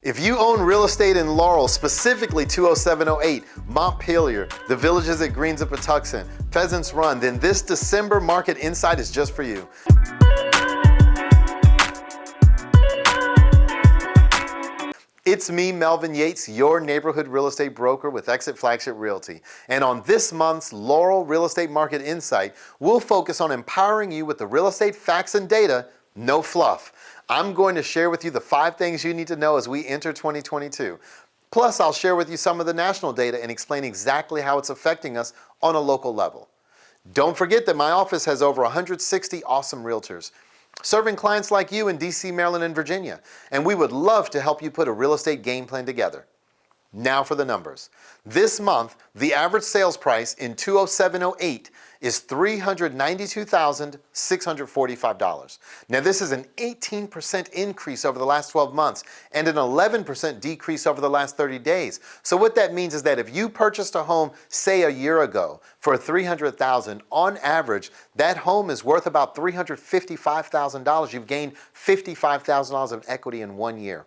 If you own real estate in Laurel, specifically 20708, Montpelier, the Villages at Greens at Patuxent, Pheasants Run, then this December Market Insight is just for you. It's me, Melvin Yates, your neighborhood real estate broker with EXIT Flagship Realty. And on this month's Laurel Real Estate Market Insight, we'll focus on empowering you with the real estate facts and data, no fluff. I'm going to share with you the 5 things you need to know as we enter 2022. Plus, I'll share with you some of the national data and explain exactly how it's affecting us on a local level. Don't forget that my office has over 160 awesome realtors, serving clients like you in DC, Maryland, and Virginia. And we would love to help you put a real estate game plan together. Now for the numbers. This month, the average sales price in 20708 is $392,645. Now this is an 18% increase over the last 12 months and an 11% decrease over the last 30 days. So what that means is that if you purchased a home, say a year ago, for $300,000, on average, that home is worth about $355,000. You've gained $55,000 of equity in 1 year.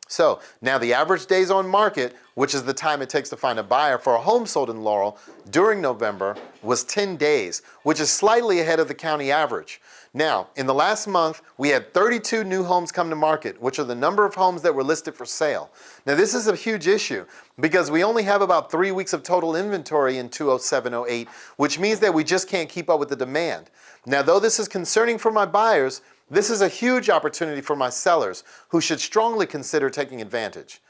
So now the average days on market, which is the time it takes to find a buyer for a home sold in Laurel during November, was 10 days, which is slightly ahead of the county average. Now, in the last month, we had 32 new homes come to market, which are the number of homes that were listed for sale. Now, this is a huge issue because we only have about 3 weeks of total inventory in 20708, which means that we just can't keep up with the demand. Now, though this is concerning for my buyers, this is a huge opportunity for my sellers who should strongly consider taking advantage.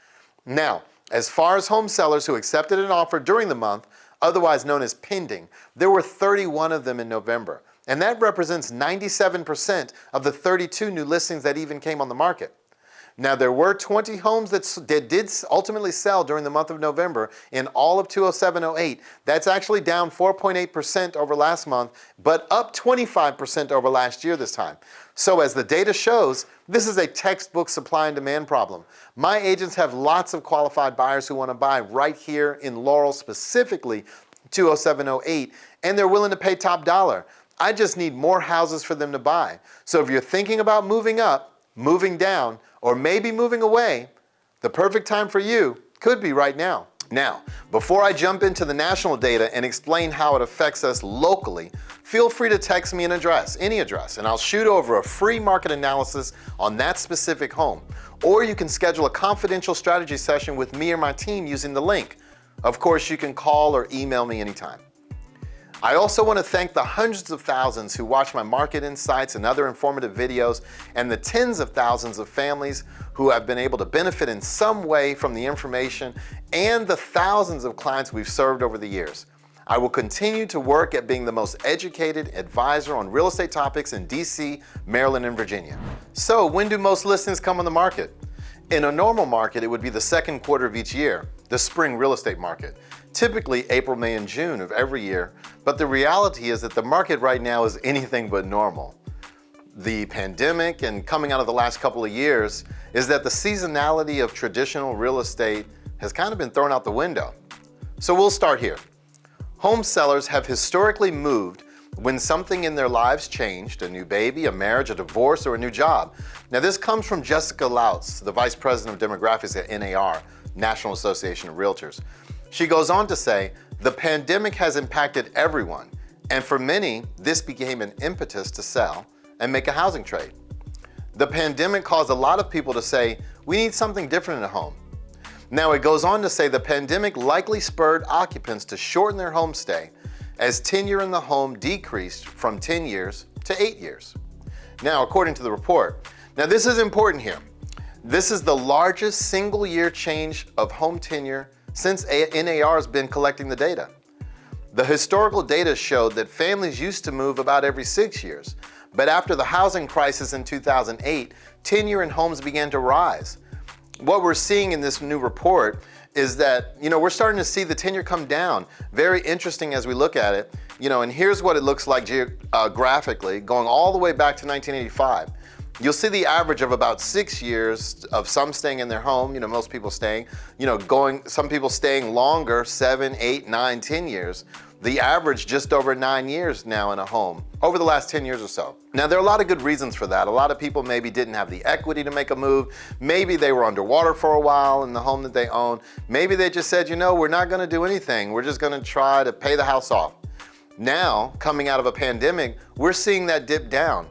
Now, as far as home sellers who accepted an offer during the month, otherwise known as pending, there were 31 of them in November. And that represents 97% of the 32 new listings that even came on the market. Now, there were 20 homes that did ultimately sell during the month of November in all of 20708. That's actually down 4.8% over last month, but up 25% over last year this time. So as the data shows, this is a textbook supply and demand problem. My agents have lots of qualified buyers who want to buy right here in Laurel, specifically 20708, and they're willing to pay top dollar. I just need more houses for them to buy. So if you're thinking about moving up, moving down, or maybe moving away, the perfect time for you could be right now. Now, before I jump into the national data and explain how it affects us locally, feel free to text me an address, any address, and I'll shoot over a free market analysis on that specific home. Or you can schedule a confidential strategy session with me or my team using the link. Of course, you can call or email me anytime. I also want to thank the hundreds of thousands who watch my market insights and other informative videos, and the tens of thousands of families who have been able to benefit in some way from the information, and the thousands of clients we've served over the years. I will continue to work at being the most educated advisor on real estate topics in DC, Maryland, and Virginia. So when do most listings come on the market? In a normal market, it would be the second quarter of each year, the spring real estate market. Typically April, May, and June of every year, but the reality is that the market right now is anything but normal. The pandemic and coming out of the last couple of years is that the seasonality of traditional real estate has kind of been thrown out the window. So we'll start here. Home sellers have historically moved when something in their lives changed, a new baby, a marriage, a divorce, or a new job. Now this comes from Jessica Lautz, the Vice President of Demographics at NAR, National Association of Realtors. She goes on to say, the pandemic has impacted everyone, and for many, this became an impetus to sell and make a housing trade. The pandemic caused a lot of people to say, we need something different in a home. Now it goes on to say the pandemic likely spurred occupants to shorten their home stay as tenure in the home decreased from 10 years to 8 years. Now, according to the report, now this is important here. This is the largest single year change of home tenure since NAR has been collecting the data. The historical data showed that families used to move about every 6 years, but after the housing crisis in 2008, tenure in homes began to rise. What we're seeing in this new report is that, we're starting to see the tenure come down. Very interesting as we look at it, and here's what it looks like graphically, going all the way back to 1985. you'll see the average of about 6 years of some staying in their home, most people staying, some people staying longer, 7, 8, 9, 10 years. The average just over 9 years now in a home over the last 10 years or so. Now, there are a lot of good reasons for that. A lot of people maybe didn't have the equity to make a move. Maybe they were underwater for a while in the home that they own. Maybe they just said, we're not gonna do anything. We're just gonna try to pay the house off. Now, coming out of a pandemic, we're seeing that dip down.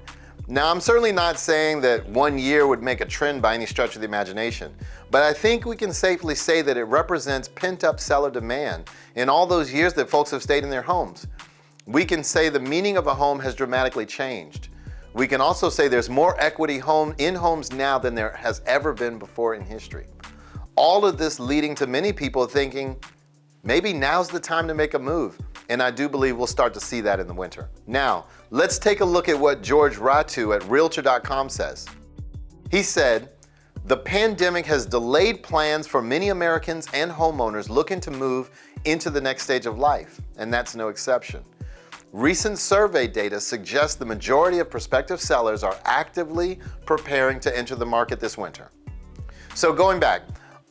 Now, I'm certainly not saying that 1 year would make a trend by any stretch of the imagination, but I think we can safely say that it represents pent-up seller demand in all those years that folks have stayed in their homes. We can say the meaning of a home has dramatically changed. We can also say there's more equity in homes now than there has ever been before in history. All of this leading to many people thinking, maybe now's the time to make a move. And I do believe we'll start to see that in the winter. Now, let's take a look at what George Ratu at Realtor.com says. He said, the pandemic has delayed plans for many Americans and homeowners looking to move into the next stage of life, and that's no exception. Recent survey data suggests the majority of prospective sellers are actively preparing to enter the market this winter. So going back,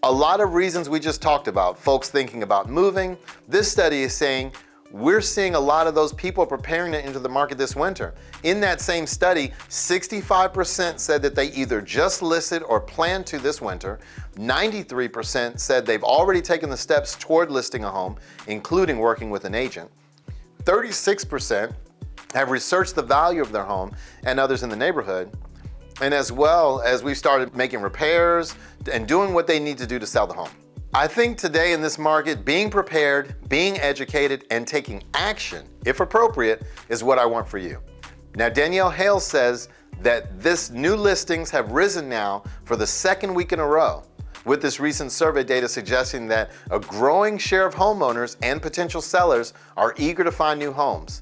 a lot of reasons we just talked about, folks thinking about moving. This study is saying we're seeing a lot of those people preparing to enter the market this winter. In that same study, 65% said that they either just listed or plan to this winter. 93% said they've already taken the steps toward listing a home, including working with an agent. 36% have researched the value of their home and others in the neighborhood. And as well as we've started making repairs and doing what they need to do to sell the home. I think today in this market, being prepared, being educated, and taking action, if appropriate, is what I want for you. Now, Danielle Hale says that this new listings have risen now for the second week in a row, with this recent survey data suggesting that a growing share of homeowners and potential sellers are eager to find new homes.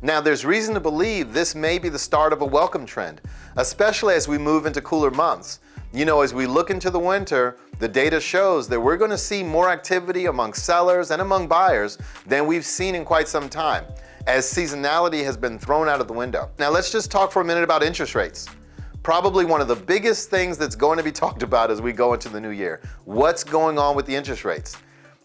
Now, there's reason to believe this may be the start of a welcome trend, especially as we move into cooler months. As we look into the winter, the data shows that we're going to see more activity among sellers and among buyers than we've seen in quite some time, as seasonality has been thrown out of the window. Now, let's just talk for a minute about interest rates. Probably one of the biggest things that's going to be talked about as we go into the new year. What's going on with the interest rates?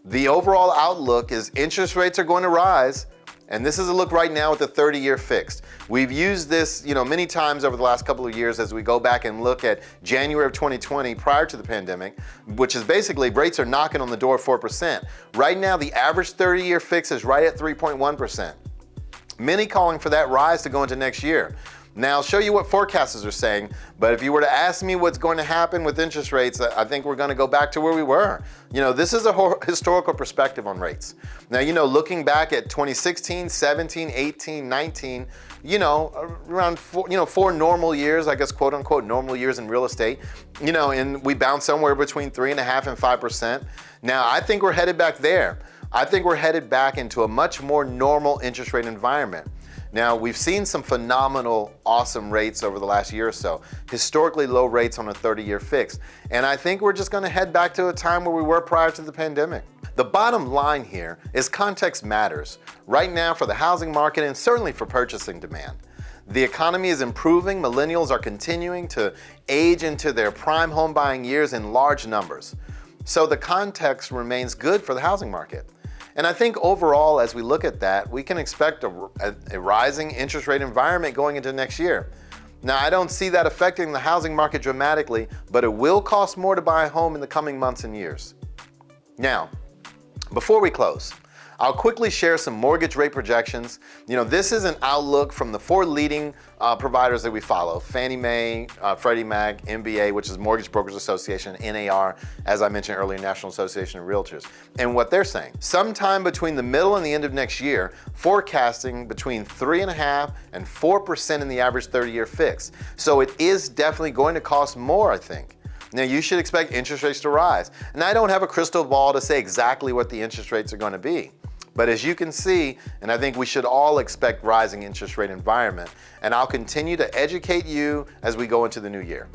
The overall outlook is interest rates are going to rise. And this is a look right now at the 30-year fixed. We've used this, many times over the last couple of years as we go back and look at January of 2020 prior to the pandemic, which is basically rates are knocking on the door of 4%. Right now, the average 30-year fix is right at 3.1%. Many calling for that rise to go into next year. Now, I'll show you what forecasters are saying, but if you were to ask me what's going to happen with interest rates, I think we're going to go back to where we were. This is a historical perspective on rates. Now, looking back at 2016, 17, 18, 19, around four normal years, I guess, quote unquote, normal years in real estate, and we bounced somewhere between 3.5% and 5%. Now, I think we're headed back there. I think we're headed back into a much more normal interest rate environment. Now, we've seen some phenomenal, awesome rates over the last year or so, historically low rates on a 30-year fix. And I think we're just going to head back to a time where we were prior to the pandemic. The bottom line here is context matters, right now for the housing market and certainly for purchasing demand. The economy is improving. Millennials are continuing to age into their prime home buying years in large numbers. So the context remains good for the housing market. And I think overall, as we look at that, we can expect a rising interest rate environment going into next year. Now, I don't see that affecting the housing market dramatically, but it will cost more to buy a home in the coming months and years. Now, before we close, I'll quickly share some mortgage rate projections. This is an outlook from the four leading providers that we follow: Fannie Mae, Freddie Mac, MBA, which is Mortgage Brokers Association, NAR, as I mentioned earlier, National Association of Realtors. And what they're saying, sometime between the middle and the end of next year, forecasting between 3.5% and 4% in the average 30-year fix. So it is definitely going to cost more, I think. Now, you should expect interest rates to rise. And I don't have a crystal ball to say exactly what the interest rates are going to be. But as you can see, and I think we should all expect rising interest rate environment, and I'll continue to educate you as we go into the new year.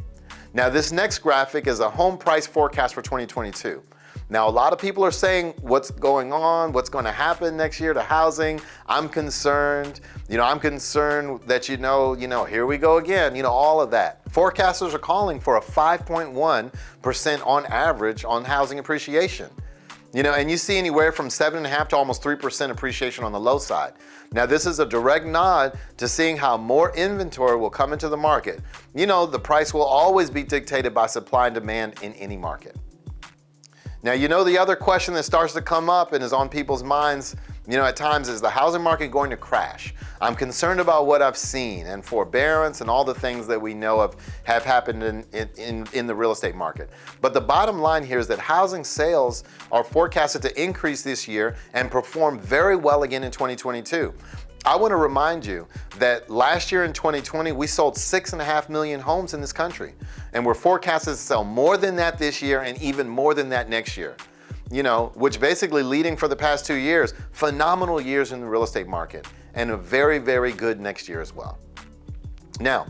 Now, this next graphic is a home price forecast for 2022. Now, a lot of people are saying what's going on, what's going to happen next year to housing. I'm concerned. I'm concerned that, here we go again, all of that. Forecasters are calling for a 5.1% on average on housing appreciation. And you see anywhere from 7.5% to almost 3% appreciation on the low side. Now, this is a direct nod to seeing how more inventory will come into the market. The price will always be dictated by supply and demand in any market. Now, the other question that starts to come up and is on people's minds, at times, is the housing market going to crash? I'm concerned about what I've seen and forbearance and all the things that we know have happened in the real estate market. But the bottom line here is that housing sales are forecasted to increase this year and perform very well again in 2022. I want to remind you that last year in 2020, we sold 6.5 million homes in this country. And we're forecasted to sell more than that this year and even more than that next year. Which basically leading for the past 2 years, phenomenal years in the real estate market and a very, very good next year as well. Now,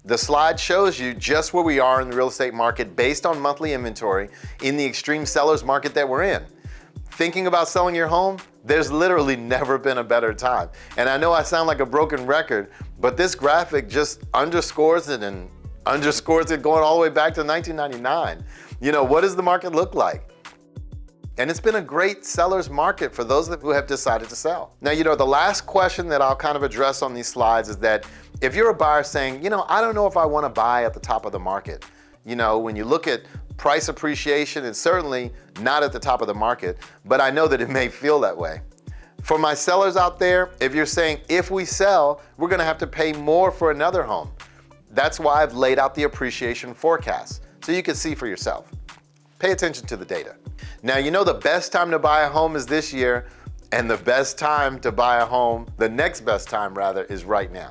the slide shows you just where we are in the real estate market based on monthly inventory in the extreme seller's market that we're in. Thinking about selling your home, there's literally never been a better time. And I know I sound like a broken record, but this graphic just underscores it and underscores it going all the way back to 1999. What does the market look like? And it's been a great seller's market for those who have decided to sell. Now, the last question that I'll kind of address on these slides is that if you're a buyer saying, I don't know if I want to buy at the top of the market. When you look at price appreciation, it's certainly not at the top of the market, but I know that it may feel that way. For my sellers out there, if you're saying, if we sell, we're going to have to pay more for another home. That's why I've laid out the appreciation forecast, so you can see for yourself. Pay attention to the data. Now, the best time to buy a home is this year, and the best time to buy a home, the next best time rather, is right now.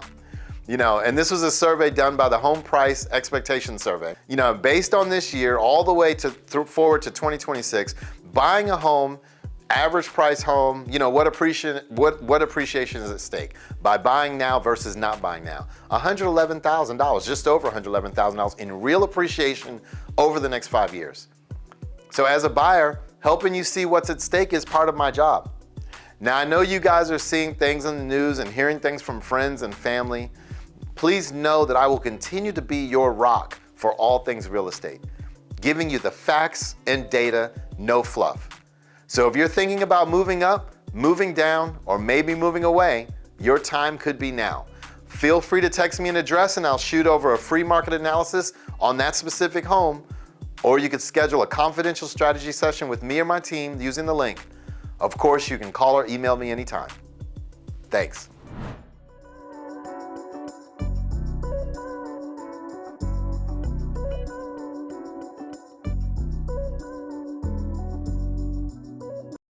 And this was a survey done by the Home Price Expectation Survey. Based on this year, all the way forward to 2026, buying a home, average price home, what appreciation is at stake by buying now versus not buying now? $111,000, just over $111,000 in real appreciation over the next 5 years. So as a buyer, helping you see what's at stake is part of my job. Now, I know you guys are seeing things in the news and hearing things from friends and family. Please know that I will continue to be your rock for all things real estate, giving you the facts and data, no fluff. So if you're thinking about moving up, moving down, or maybe moving away, your time could be now. Feel free to text me an address and I'll shoot over a free market analysis on that specific home, or you could schedule a confidential strategy session with me or my team using the link. Of course, you can call or email me anytime. Thanks.